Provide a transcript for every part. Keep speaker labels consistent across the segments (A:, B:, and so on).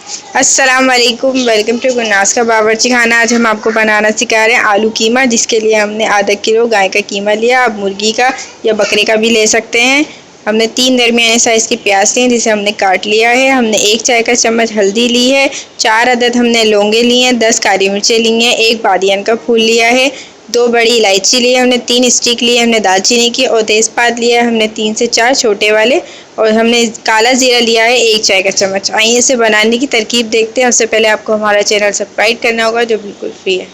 A: अस्सलाम वालेकुम, welcome to गुरनाज का बावर्ची खाना। आज हम आपको बनाना सिखा रहे हैं आलू कीमा, जिसके लिए हमने आधा किलो गाय का कीमा लिया। आप मुर्गी का या बकरे का भी ले सकते हैं। हमने 3 दरमियाने साइज़ की प्याज ली जिसे हमने काट लिया है। हमने 1 चाय का चम्मच हल्दी ली है। 4 अदद हमने लौंगे लिए हैं। 10 काली मिर्चें ली हैं। 1 बादियान का फूल लिया है। 2 बड़ी इलायची ली है हमने। 3 स्टिक लिए हमने दालचीनी की, और तेज़पात लिया है हमने 3 से 4 छोटे वाले, और हमने काला जीरा लिया है 1 चाय का चम्मच। आइए इसे बनाने की तरकीब देखते हैं। उससे पहले आपको हमारा चैनल सब्सक्राइब करना होगा, जो बिल्कुल फ्री है।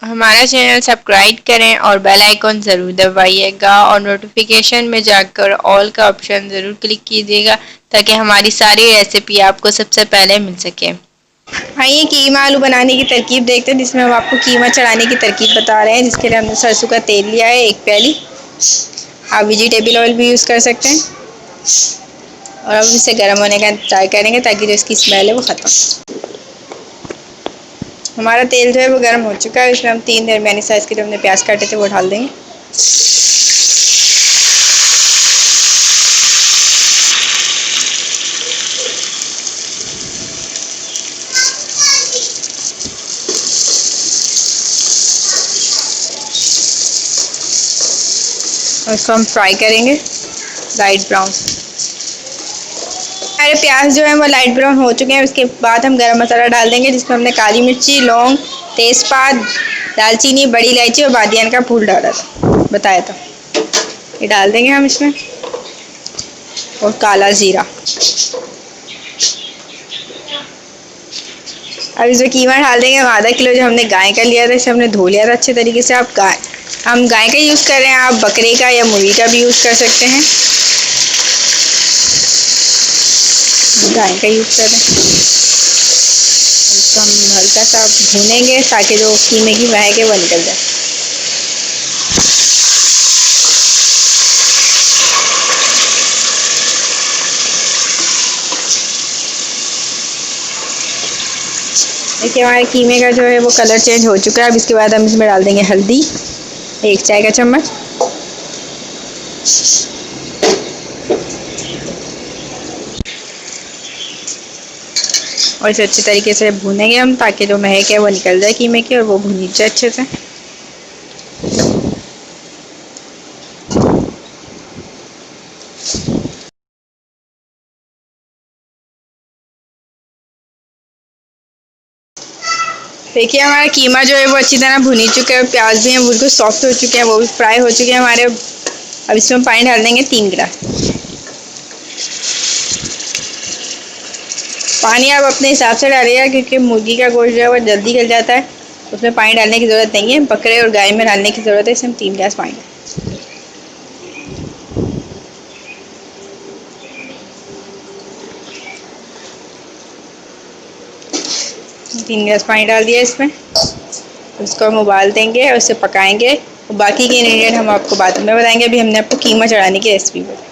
A: हमारा चैनल सब्सक्राइब करें और बेल आइकॉन ज़रूर दबाइएगा, और नोटिफिकेशन में जाकर ऑल का ऑप्शन ज़रूर क्लिक कीजिएगा, ताकि हमारी सारी रेसिपी आपको सबसे पहले मिल सके। आइए कीमा आलू बनाने की तरकीब देखते हैं, जिसमें हम आपको कीमा चढ़ाने की तरकीब बता रहे हैं। जिसके लिए हमने सरसों का तेल लिया है 1 प्याली। आप वेजिटेबल ऑयल भी यूज़ कर सकते हैं। और अब इसे गर्म होने का इंतजार करेंगे, ताकि जो इसकी स्मेल है वो ख़त्म। हमारा तेल जो है वो गर्म हो चुका है। इसमें हम 3 दरमियानी साइज़ के जो हमने प्याज काटे थे वो डाल देंगे। और इसको हम फ्राई करेंगे लाइट ब्राउन। हमारे प्याज जो है वो लाइट ब्राउन हो चुके हैं। उसके बाद हम गरम मसाला डाल देंगे, जिसमें हमने काली मिर्ची, लौंग, तेज़पात, दालचीनी, बड़ी इलायची और बादियान का फूल डाला था, बताया था। ये डाल देंगे हम इसमें, और काला जीरा। अब इसमें कीमा डाल देंगे। हम आधा किलो जो हमने गाय का लिया था, इसे हमने धो लिया था अच्छे तरीके से। हम गाय का यूज़ कर रहे हैं, आप बकरे का या मुर्गी का भी यूज़ कर सकते हैं। गाय का यूज़ कर रहे हैं। इसको हम हल्का सा भूनेंगे, ताकि जो कीमे की महक है वो निकल जाए। देखिए हमारे कीमे का जो है वो कलर चेंज हो चुका है। अब इसके बाद हम इसमें डाल देंगे हल्दी 1 चाय का चम्मच, और इसे अच्छी तरीके से भूनेंगे हम, ताकि जो महक है वो निकल जाए कीमे की, और वो भुनी जाए अच्छे से। देखिए हमारा कीमा जो है वो अच्छी तरह भुनी चुका है। प्याज भी हैं बिल्कुल सॉफ्ट हो चुके हैं, वो भी फ्राई हो चुके हैं हमारे। अब इसमें पानी डाल देंगे 3 गिलास। पानी आप अपने हिसाब से डालिएगा, क्योंकि मुर्गी का गोश्त जो है वो जल्दी गल जाता है। उसमें पानी डालने की ज़रूरत नहीं है। बकरे और गाय में डालने की ज़रूरत है। इसमें हम 3 गिलास पानी डालें। 3 गिलास पानी डाल दिया इसमें। उसको हम उबाल देंगे और उसे पकाएंगे। और बाकी के इंग्रेडिएंट हम आपको बाद में बताएंगे। अभी हमने आपको कीमा चढ़ाने की रेसिपी बताई।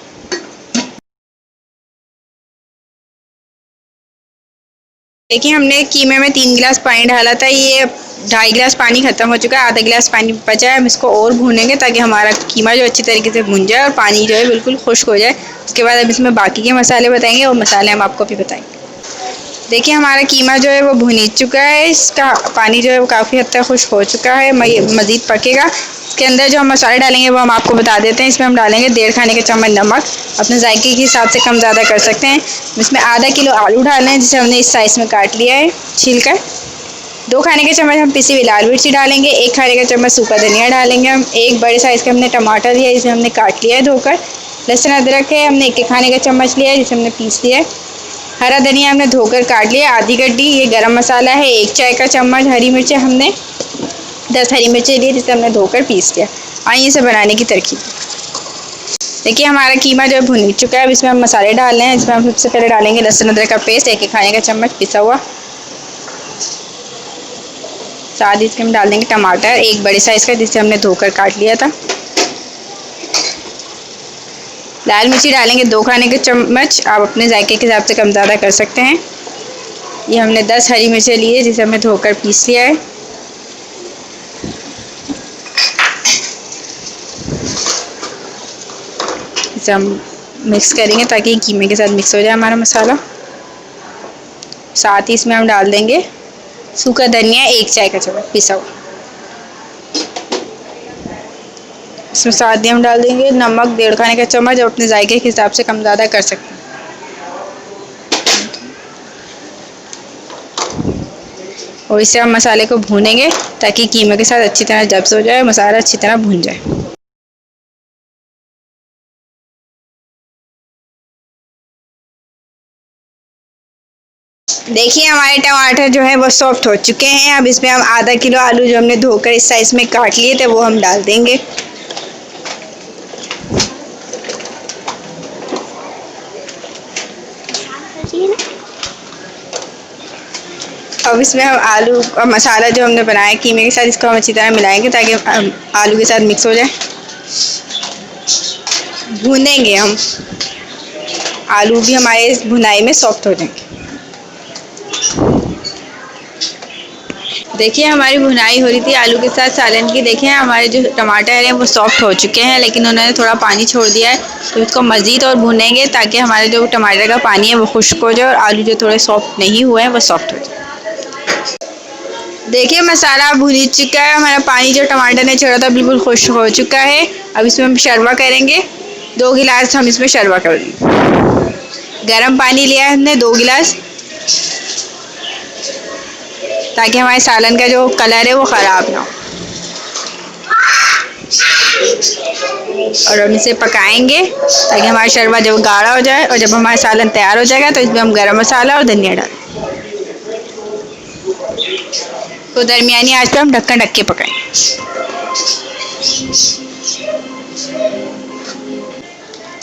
A: देखिए हमने कीमे में 3 गिलास पानी डाला था। ये 2.5 गिलास पानी ख़त्म हो चुका है। आधा गिलास पानी बचा है। हम इसको और भूनेंगे, ताकि हमारा कीमा जो अच्छी तरीके से भुन जाए और पानी जो है बिल्कुल खुश्क हो जाए। उसके बाद अब इसमें बाकी के मसाले बताएंगे, और मसाले हम आपको भी बताएंगे। देखिए हमारा कीमा जो है वो भुन चुका है। इसका पानी जो है वो काफ़ी हद तक खुश्क हो चुका है। मज़ीद पकेगा। इसके अंदर जो हम मसाले डालेंगे वो हम आपको बता देते हैं। इसमें हम डालेंगे 1.5 खाने के चम्मच नमक, अपने जायके के हिसाब से कम ज़्यादा कर सकते हैं। इसमें आधा किलो आलू डालना है, जिसे हमने इस साइज़ में काट लिया है छीलकर। 2 खाने के चम्मच हम पिसी हुई लाल मिर्ची डालेंगे। 1 खाने का चम्मच सूखा धनिया डालेंगे हम। 1 बड़े साइज़ का हमने टमाटर लिया है, जिसे हमने काट लिया है धोकर। लहसुन अदरक है, हमने 1 खाने का चम्मच लिया है, जिसे हमने पीस लिया है। हरा धनिया हमने धोकर काट लिया आधी गड्डी। ये गरम मसाला है 1 चाय का चम्मच। हरी मिर्चें हमने 10 हरी मिर्चें ली, जिसे हमने धोकर पीस लिया। आइए इसे बनाने की तरकीब। देखिए हमारा कीमा जो है भुन चुका है। अब इसमें हम मसाले डाल रहे हैं। इसमें हम सबसे पहले डालेंगे लहसुन अदरक का पेस्ट 1 खाने का चम्मच पिसा हुआ। साथ ही इसमें हम डाल देंगे टमाटर 1 बड़े साइज़ का, जिसे हमने धोकर काट लिया था। लाल मिर्ची डालेंगे 2 खाने के चम्मच। आप अपने जायके के हिसाब से कम ज़्यादा कर सकते हैं। ये हमने 10 हरी मिर्चें ली है, जिसे हमने धोकर पीस लिया है। इसे हम मिक्स करेंगे, ताकि कीमे के साथ मिक्स हो जाए हमारा मसाला। साथ ही इसमें हम डाल देंगे सूखा धनिया 1 चाय का चम्मच पिसा हुआ। इसमें साथ ही हम डाल देंगे नमक 1.5 खाने का चम्मच, और अपने जायके के हिसाब से कम ज़्यादा कर सकते हैं। और इससे हम मसाले को भूनेंगे ताकि कीमे के साथ अच्छी तरह जब्स हो जाए, मसाला अच्छी तरह भून जाए। देखिए हमारे टमाटर जो है वो सॉफ्ट हो चुके हैं। अब इसमें हम आधा किलो आलू जो हमने धोकर इस साइज में काट लिए थे वो हम डाल देंगे। अब इसमें हम आलू का मसाला जो हमने बनाया कीमे के साथ, इसको हम अच्छी तरह मिलाएंगे ताकि आलू के साथ मिक्स हो जाए। भूनेंगे हम, आलू भी हमारे इस भुनाई में सॉफ्ट हो जाएंगे। देखिए हमारी भुनाई हो रही थी आलू के साथ सालन की। देखिए हमारे जो टमाटर हैं वो सॉफ्ट हो चुके हैं, लेकिन उन्होंने थोड़ा पानी छोड़ दिया है, तो इसको मज़ीद और भूनेंगे ताकि हमारे जो टमाटर का पानी है वो खुश्क हो जाए और आलू जो थोड़े सॉफ्ट नहीं हुए हैं वो सॉफ्ट हो जाए। देखिए मसाला भून चुका है, हमारा पानी जो टमाटर ने छोड़ा था बिल्कुल खुश्क हो चुका है। अब इसमें हम शरबा करेंगे। 2 गिलास हम इसमें शरबा कर देंगे। गर्म पानी लिया है हमने 2 गिलास, ताकि हमारे सालन का जो कलर है वो ख़राब ना हो। और हम इसे पकाएंगे ताकि हमारा शरबत जब गाढ़ा हो जाए, और जब हमारा सालन तैयार हो जाएगा तो इसमें हम गरम मसाला और धनिया डालें। तो दरमियानी आंच पर हम ढक्कन ढक के पकाएंगे।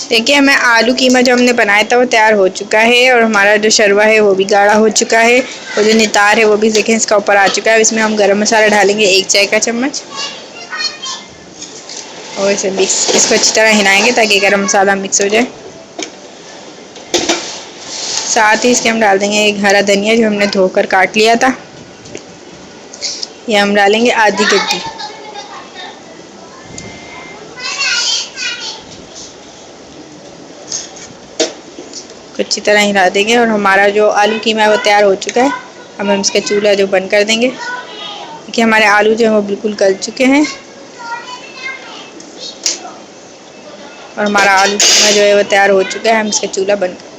A: देखिए हमें आलू कीमा जो हमने बनाया था वो तैयार हो चुका है, और हमारा जो शरबा है वो भी गाढ़ा हो चुका है, और जो नितार है वो भी देखें इसका ऊपर आ चुका है। इसमें हम गरम मसाला डालेंगे 1 चाय का चम्मच, और इसे इसको अच्छी तरह हिलाएंगे ताकि गरम मसाला मिक्स हो जाए। साथ ही इसके हम डाल देंगे एक हरा धनिया जो हमने धोकर काट लिया था, ये हम डालेंगे आधी गड्डी। अच्छी तरह हिला देंगे, और हमारा जो आलू कीमा है वो तैयार हो चुका है। अब हम इसका चूल्हा जो बंद कर देंगे। देखिए हमारे आलू जो है वो बिल्कुल गल चुके हैं, और हमारा आलू कीमा जो है वो तैयार हो चुका है। हम इसका चूल्हा बंद कर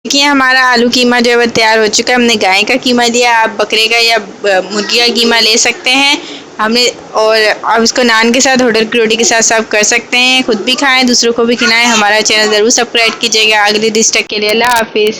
A: देखिए हमारा आलू कीमा जो है वो तैयार हो चुका है। हमने गाय का कीमा दिया, आप बकरे का या मुर्गी का कीमा ले सकते हैं हमने। और आप इसको नान के साथ, होटल की रोटी के साथ सर्व कर सकते हैं। खुद भी खाएं, दूसरों को भी खिलाएं। हमारा चैनल ज़रूर सब्सक्राइब कीजिएगा। अगली डिश तक के लिए अल्लाह हाफिज़।